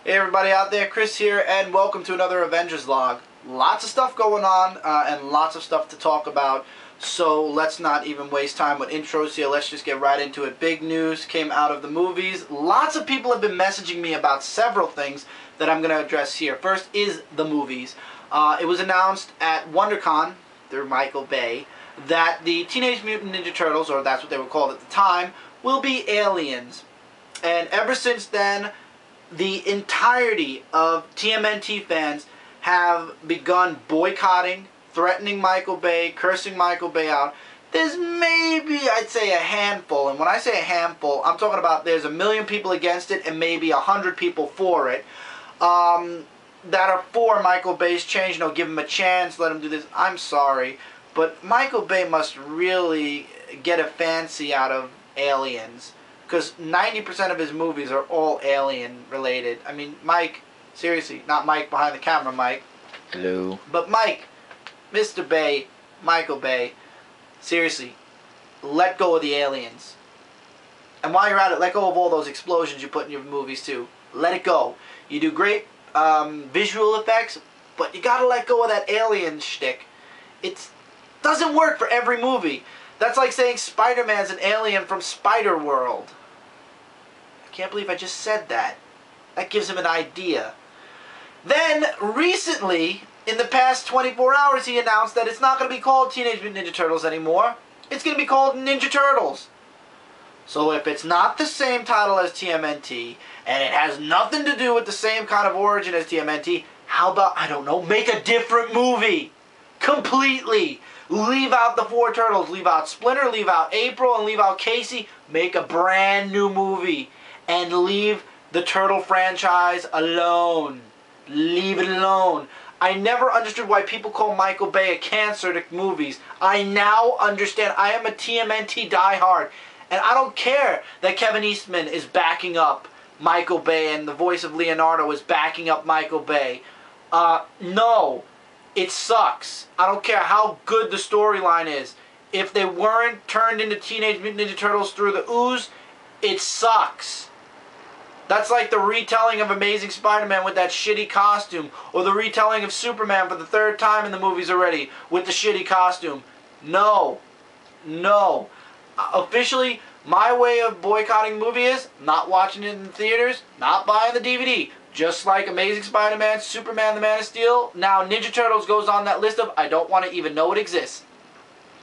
Hey everybody out there, Chris here, and welcome to another Avengers Log. Lots of stuff going on, and lots of stuff to talk about, so let's not even waste time with intros here. Let's just get right into it. Big news came out of the movies. Lots of people have been messaging me about several things that I'm going to address here. First is the movies. It was announced at WonderCon, through Michael Bay, that the Teenage Mutant Ninja Turtles, or that's what they were called at the time, will be aliens. And ever since then, the entirety of TMNT fans have begun boycotting, threatening Michael Bay, cursing Michael Bay out. There's maybe, I'd say, a handful, and when I say a handful, I'm talking about there's 1 million people against it and maybe 100 people for it, that are for Michael Bay's change. You know, give him a chance, let him do this. I'm sorry, but Michael Bay must really get a fancy out of aliens, because 90% of his movies are all alien related. I mean, Mike, seriously, not Mike behind the camera, Mike. Hello. But Mike, Mr. Bay, Michael Bay, seriously, let go of the aliens. And while you're at it, let go of all those explosions you put in your movies too. Let it go. You do great visual effects, but you gotta let go of that alien shtick. It doesn't work for every movie. That's like saying Spider-Man's an alien from Spider-World. I can't believe I just said that. That gives him an idea. Then, recently, in the past 24 hours, he announced that it's not going to be called Teenage Mutant Ninja Turtles anymore. It's going to be called Ninja Turtles. So if it's not the same title as TMNT, and it has nothing to do with the same kind of origin as TMNT, how about, I don't know, make a different movie? Completely. Leave out the 4 turtles. Leave out Splinter, leave out April, and leave out Casey. Make a brand new movie. And leave the Turtle franchise alone. Leave it alone. I never understood why people call Michael Bay a cancer to movies. I now understand. I am a TMNT diehard. And I don't care that Kevin Eastman is backing up Michael Bay and the voice of Leonardo is backing up Michael Bay. No. It sucks. I don't care how good the storyline is. If they weren't turned into Teenage Mutant Ninja Turtles through the ooze, it sucks. That's like the retelling of Amazing Spider-Man with that shitty costume, or the retelling of Superman for the 3rd time in the movies already with the shitty costume. No. No. Officially, my way of boycotting a movie is not watching it in the theaters, not buying the DVD. Just like Amazing Spider-Man, Superman, the Man of Steel, now Ninja Turtles goes on that list of I don't want to even know it exists.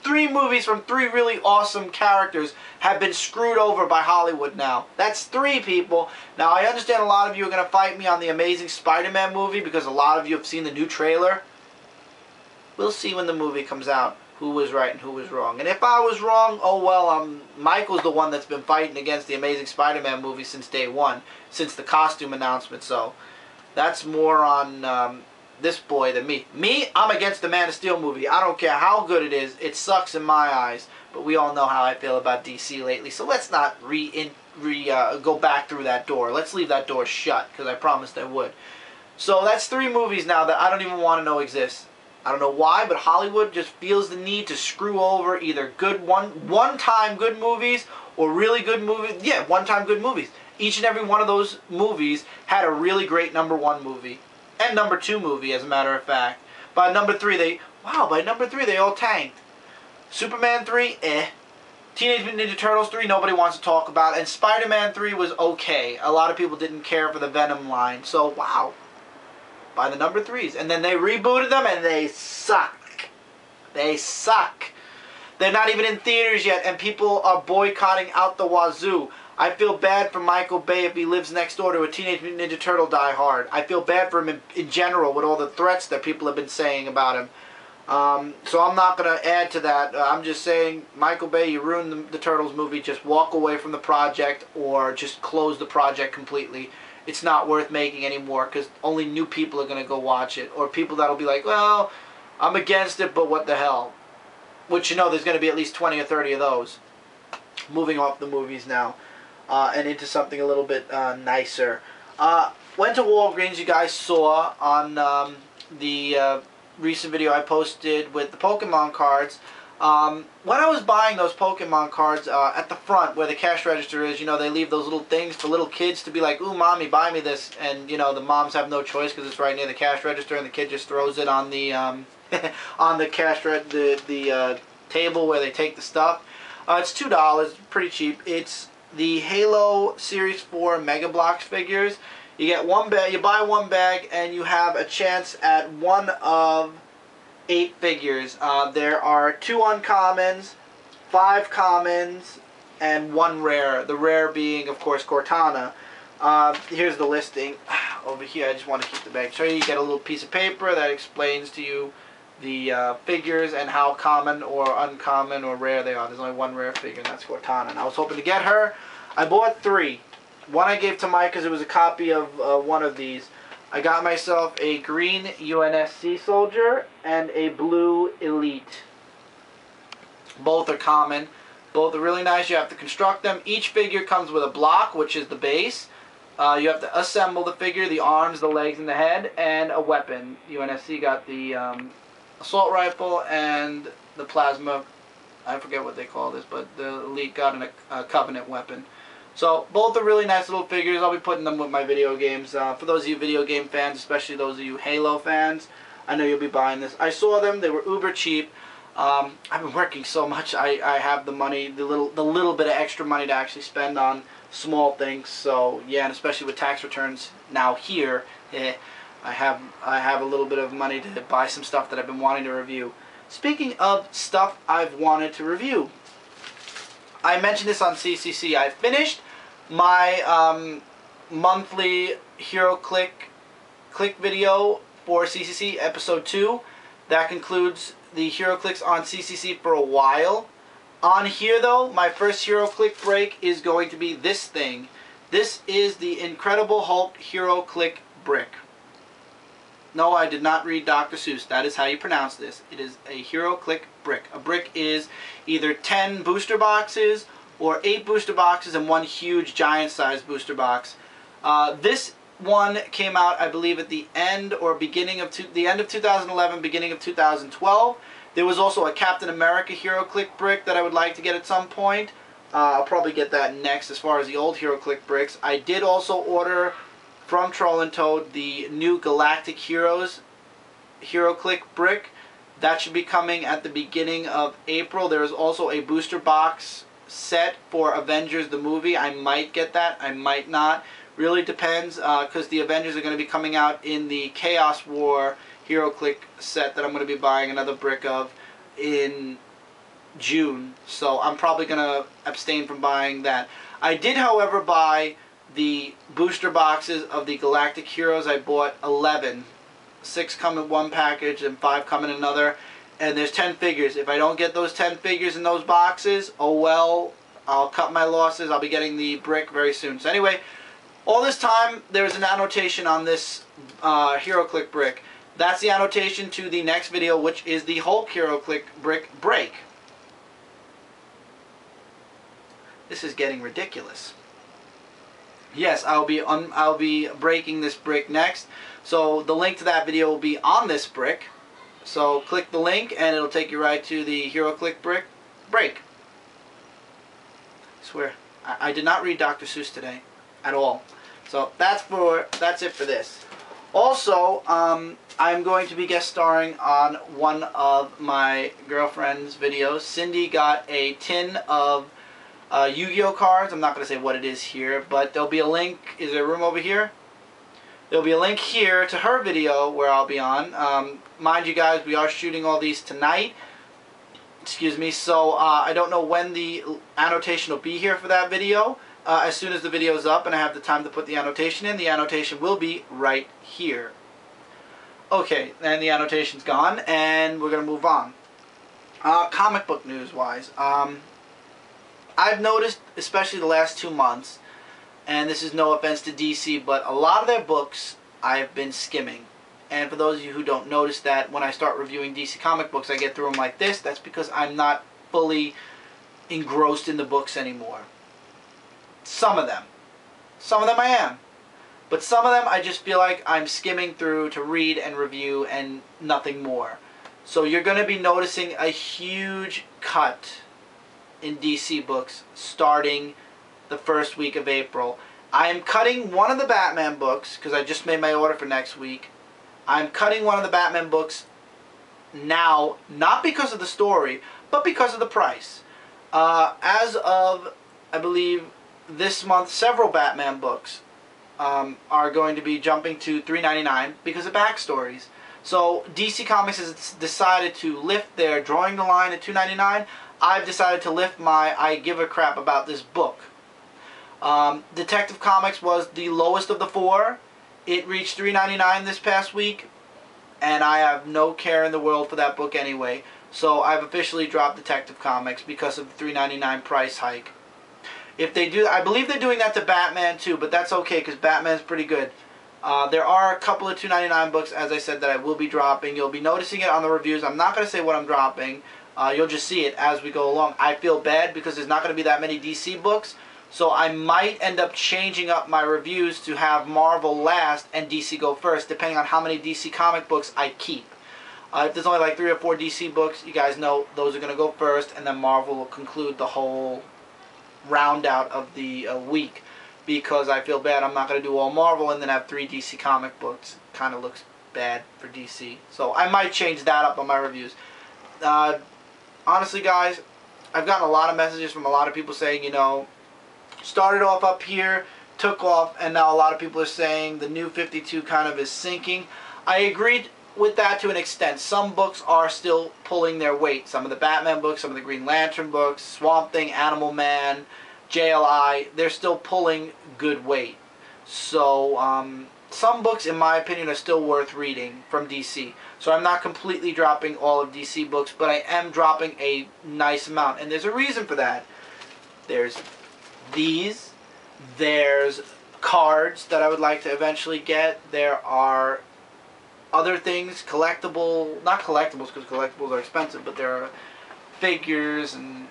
3 movies from 3 really awesome characters have been screwed over by Hollywood now. That's 3 people. Now I understand a lot of you are going to fight me on the Amazing Spider-Man movie because a lot of you have seen the new trailer. We'll see when the movie comes out who was right and who was wrong. And if I was wrong, oh well, Michael's the one that's been fighting against the Amazing Spider-Man movie since day one, since the costume announcement, so that's more on this boy than me. Me, I'm against the Man of Steel movie. I don't care how good it is. It sucks in my eyes, but we all know how I feel about DC lately, so let's not go back through that door. Let's leave that door shut, because I promised I would. So that's 3 movies now that I don't even want to know exist. I don't know why, but Hollywood just feels the need to screw over either good one-time good movies or really good movies. Yeah, one-time good movies. Each and every one of those movies had a really great #1 movie and #2 movie, as a matter of fact. By number 3, they all tanked. Superman 3, eh. Teenage Mutant Ninja Turtles 3, nobody wants to talk about, and Spider-Man 3 was okay. A lot of people didn't care for the Venom line, so wow. By the number 3s. And then they rebooted them and they suck. They suck. They're not even in theaters yet and people are boycotting out the wazoo. I feel bad for Michael Bay if he lives next door to a Teenage Mutant Ninja Turtle diehard. I feel bad for him in general with all the threats that people have been saying about him. So I'm not going to add to that. I'm just saying, Michael Bay, you ruined the Turtles movie. Just walk away from the project or just close the project completely. It's not worth making anymore because only new people are going to go watch it. Or people that'll be like, well, I'm against it, but what the hell? Which, you know, there's going to be at least 20 or 30 of those. Moving off the movies now and into something a little bit nicer. Went to Walgreens, you guys saw on the recent video I posted with the Pokemon cards. When I was buying those Pokemon cards, at the front where the cash register is, you know, they leave those little things for little kids to be like, ooh, mommy, buy me this. And, you know, the moms have no choice because it's right near the cash register, and the kid just throws it on the, on the table where they take the stuff. It's $2, pretty cheap. It's the Halo Series 4 Mega Bloks figures. You get one bag, you buy one bag, and you have a chance at one of 8 figures. There are 2 uncommons, 5 commons, and 1 rare. The rare being, of course, Cortana. Here's the listing. Over here, I just want to keep the bag. So you get a little piece of paper that explains to you the figures and how common or uncommon or rare they are. There's only 1 rare figure, and that's Cortana. And I was hoping to get her. I bought 3. One I gave to Mike because it was a copy of one of these. I got myself a green UNSC soldier and a blue elite. Both are common. Both are really nice. You have to construct them. Each figure comes with a block, which is the base. You have to assemble the figure, the arms, the legs, and the head, and a weapon. UNSC got the assault rifle and the plasma. I forget what they call this, but the elite got a Covenant weapon. So both are really nice little figures. I'll be putting them with my video games. For those of you video game fans, especially those of you Halo fans, I know you'll be buying this. I saw them. They were uber cheap. I've been working so much. I have the money, the little bit of extra money to actually spend on small things. So yeah, and especially with tax returns now here, I have a little bit of money to buy some stuff that I've been wanting to review. Speaking of stuff I've wanted to review, I mentioned this on CCC. I finished my monthly Click video for CCC episode 2. That concludes the Clicks on CCC for a while. On here though, my first Click break is going to be this thing. This is the Incredible Hulk Click brick. No, I did not read Dr. Seuss. That is how you pronounce this. It is a Click brick. A brick is either 10 booster boxes or 8 booster boxes and 1 huge giant-sized booster box. This one came out, I believe, at the end or beginning of the end of 2011, beginning of 2012. There was also a Captain America Click brick that I would like to get at some point. I'll probably get that next as far as the old Click bricks. I did also order from Troll and Toad the new Galactic Heroes Click brick. That should be coming at the beginning of April. There is also a booster box set for Avengers the movie. I might get that, I might not. Really depends, because the Avengers are going to be coming out in the Chaos War Click set that I'm going to be buying another brick of in June. So I'm probably going to abstain from buying that. I did, however, buy the booster boxes of the Galactic Heroes. I bought 11. 6 come in one package and 5 come in another. And there's 10 figures. If I don't get those 10 figures in those boxes, oh well, I'll cut my losses. I'll be getting the brick very soon. So anyway, all this time, there's an annotation on this Click brick. That's the annotation to the next video, which is the Hulk Click brick break. This is getting ridiculous. Yes, I'll be breaking this brick next. So the link to that video will be on this brick. So click the link and it'll take you right to the Click brick break. I swear, I did not read Dr. Seuss today at all. So that's it for this. Also, I'm going to be guest starring on one of my girlfriend's videos. Cindy got a tin of Yu-Gi-Oh cards. I'm not going to say what it is here, but there'll be a link. Is there a room over here? There'll be a link here to her video where I'll be on. Mind you guys, we are shooting all these tonight. Excuse me. So I don't know when the annotation will be here for that video. As soon as the video is up and I have the time to put the annotation in, the annotation will be right here. Okay, and the annotation's gone, and we're going to move on. Comic book news-wise, I've noticed, especially the last 2 months, and this is no offense to DC, but a lot of their books I've been skimming. And for those of you who don't notice that, when I start reviewing DC comic books, I get through them like this. That's because I'm not fully engrossed in the books anymore. Some of them. Some of them I am. But some of them I just feel like I'm skimming through to read and review and nothing more. So you're going to be noticing a huge cut in DC books starting the first week of April. I am cutting one of the Batman books because I just made my order for next week. I'm cutting one of the Batman books now, not because of the story, but because of the price. As of, I believe, this month, several Batman books are going to be jumping to $3.99 because of backstories. So DC Comics has decided to lift their drawing the line at $2.99. I've decided to lift my I give a crap about this book. Detective Comics was the lowest of the four. It reached $3.99 this past week, and I have no care in the world for that book anyway. So I've officially dropped Detective Comics because of the $3.99 price hike. If they do, I believe they're doing that to Batman too, but that's okay because Batman's pretty good. There are a couple of $2.99 books, as I said, that I will be dropping. You'll be noticing it on the reviews. I'm not going to say what I'm dropping. You'll just see it as we go along. I feel bad because there's not going to be that many DC books, so I might end up changing up my reviews to have Marvel last and DC go first, depending on how many DC comic books I keep. If there's only like 3 or 4 DC books, you guys know those are going to go first, and then Marvel will conclude the whole round out of the week, because I feel bad I'm not going to do all Marvel and then have 3 DC comic books. Kind of looks bad for DC. So I might change that up on my reviews. Honestly, guys, I've gotten a lot of messages from a lot of people saying, you know, started off up here, took off, and now a lot of people are saying the new 52 kind of is sinking. I agreed with that to an extent. Some books are still pulling their weight. Some of the Batman books, some of the Green Lantern books, Swamp Thing, Animal Man, JLI, they're still pulling good weight. So some books, in my opinion, are still worth reading from DC. So I'm not completely dropping all of DC books, but I am dropping a nice amount. And there's a reason for that. There's these. There's cards that I would like to eventually get. There are other things, collectible, not collectibles because collectibles are expensive, but there are figures and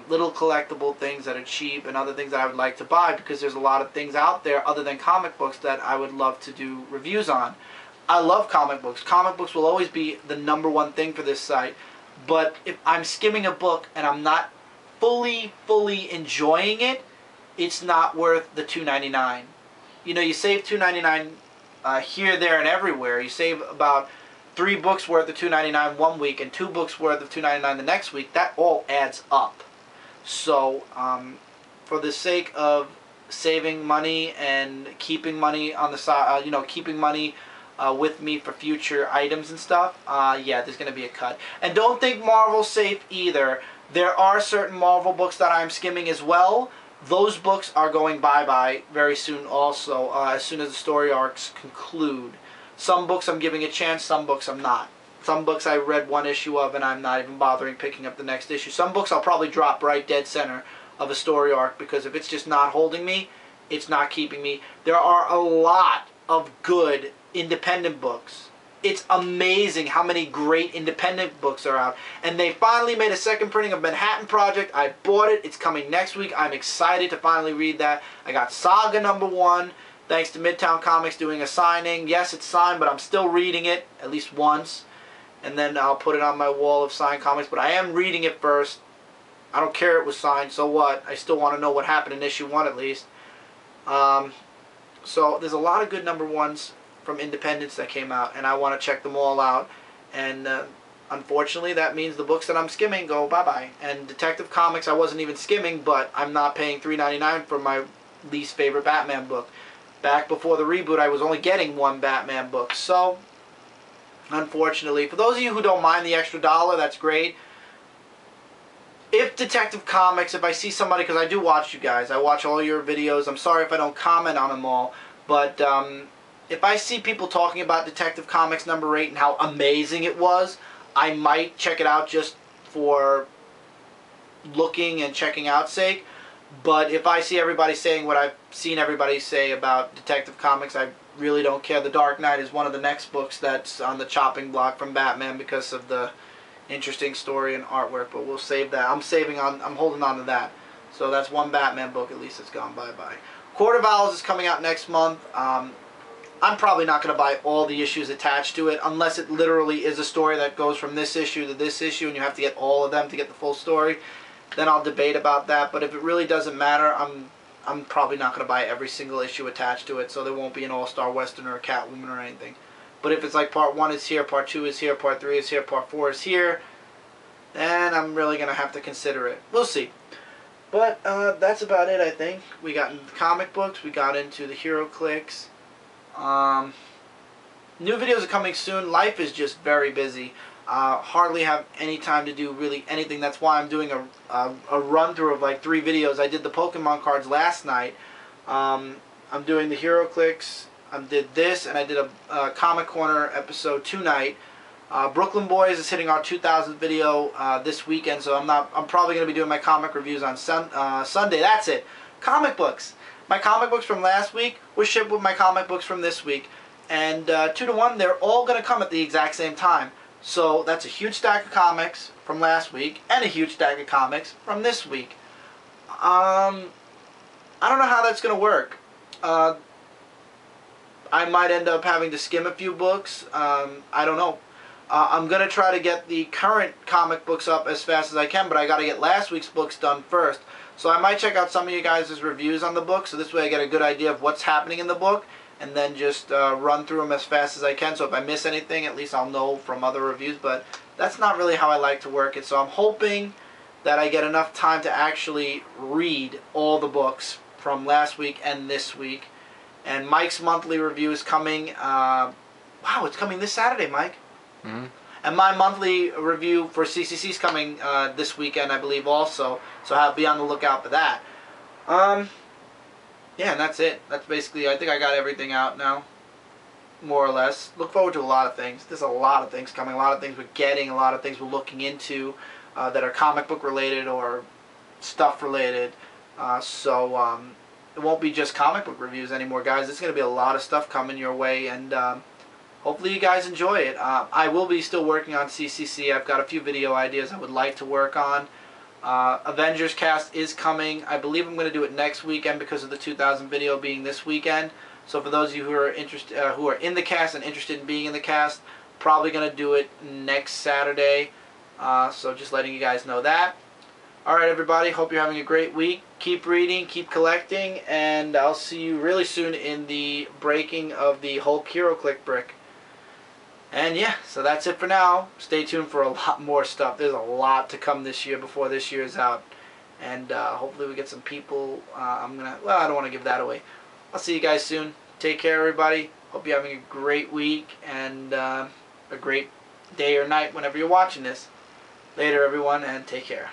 little collectible things that are cheap and other things that I would like to buy, because there's a lot of things out there other than comic books that I would love to do reviews on. I love comic books. Comic books will always be the #1 thing for this site, but if I'm skimming a book and I'm not fully enjoying it, it's not worth the $2.99. You know, you save $2.99 here, there, and everywhere. You save about 3 books worth of $2.99 one week and 2 books worth of $2.99 the next week. That all adds up. So, for the sake of saving money and keeping money on the side, you know, keeping money with me for future items and stuff, yeah, there's going to be a cut. And don't think Marvel's safe either. There are certain Marvel books that I'm skimming as well. Those books are going bye-bye very soon also, as soon as the story arcs conclude. Some books I'm giving a chance, some books I'm not. Some books I read 1 issue of and I'm not even bothering picking up the next issue. Some books I'll probably drop right dead center of a story arc, because if it's just not holding me, it's not keeping me. There are a lot of good independent books. It's amazing how many great independent books are out. And they finally made a second printing of Manhattan Project. I bought it. It's coming next week. I'm excited to finally read that. I got Saga #1, thanks to Midtown Comics doing a signing. Yes, it's signed, but I'm still reading it at least once. And then I'll put it on my wall of signed comics. But I am reading it first. I don't care it was signed, so what? I still want to know what happened in issue 1 at least. So there's a lot of good #1s from independents that came out, and I want to check them all out. And unfortunately, that means the books that I'm skimming go bye-bye. And Detective Comics I wasn't even skimming, but I'm not paying $3.99 for my least favorite Batman book. Back before the reboot, I was only getting 1 Batman book. So, unfortunately, for those of you who don't mind the extra $1, that's great. If Detective Comics, if I see somebody, because I do watch you guys, I watch all your videos. I'm sorry if I don't comment on them all, but if I see people talking about Detective Comics #8 and how amazing it was, I might check it out just for looking and checking out sake. But if I see everybody saying what I've seen everybody say about Detective Comics, I really don't care. The Dark Knight is one of the next books that's on the chopping block from Batman because of the interesting story and artwork, but we'll save that. I'm holding on to that. So that's 1 Batman book at least that's gone bye-bye. Court of Owls is coming out next month. I'm probably not going to buy all the issues attached to it unless it literally is a story that goes from this issue to this issue and you have to get all of them to get the full story. Then I'll debate about that. But if it really doesn't matter, I'm probably not going to buy every single issue attached to it, so there won't be an All-Star Western or a Catwoman or anything. But if it's like part 1 is here, part 2 is here, part 3 is here, part 4 is here, then I'm really going to have to consider it. We'll see. But that's about it, I think. We got into the comic books. We got into the Hero Clix. New videos are coming soon. Life is just very busy. Hardly have any time to do really anything. That's why I'm doing a run-through of like 3 videos. I did the Pokemon cards last night. I'm doing the Hero Clix. I did this, and I did a Comic Corner episode tonight. Brooklyn Boys is hitting our 2000th video this weekend, so I'm probably going to be doing my comic reviews on Sunday. That's it. Comic books. My comic books from last week were shipped with my comic books from this week, and 2 to 1, they're all going to come at the exact same time. So that's a huge stack of comics from last week and a huge stack of comics from this week. I don't know how that's going to work. I might end up having to skim a few books. I don't know. I'm going to try to get the current comic books up as fast as I can, but I got to get last week's books done first. So I might check out some of you guys' reviews on the book, so this way I get a good idea of what's happening in the book, and then just run through them as fast as I can. So if I miss anything, at least I'll know from other reviews, but that's not really how I like to work it. So I'm hoping that I get enough time to actually read all the books from last week and this week. And Mike's monthly review is coming, wow, it's coming this Saturday, Mike. Mm-hmm. And my monthly review for CCC is coming this weekend, I believe, also. So I'll be on the lookout for that. Yeah, and that's it. That's basically, I think I got everything out now, more or less. Look forward to a lot of things. There's a lot of things coming, a lot of things we're getting, a lot of things we're looking into that are comic book related or stuff related. It won't be just comic book reviews anymore, guys. There's going to be a lot of stuff coming your way, and hopefully you guys enjoy it. I will be still working on CCC. I've got a few video ideas I would like to work on. Avengers cast is coming. I believe I'm going to do it next weekend because of the 2000 video being this weekend. So for those of you who are interested, who are in the cast and interested in being in the cast, probably going to do it next Saturday. So just letting you guys know that. Alright everybody, hope you're having a great week. Keep reading, keep collecting, and I'll see you really soon in the breaking of the Hulk Hero Click brick. And yeah, so that's it for now. Stay tuned for a lot more stuff. There's a lot to come this year before this year's out. And hopefully we get some people. I don't want to give that away. I'll see you guys soon. Take care everybody. Hope you're having a great week and a great day or night whenever you're watching this. Later everyone, and take care.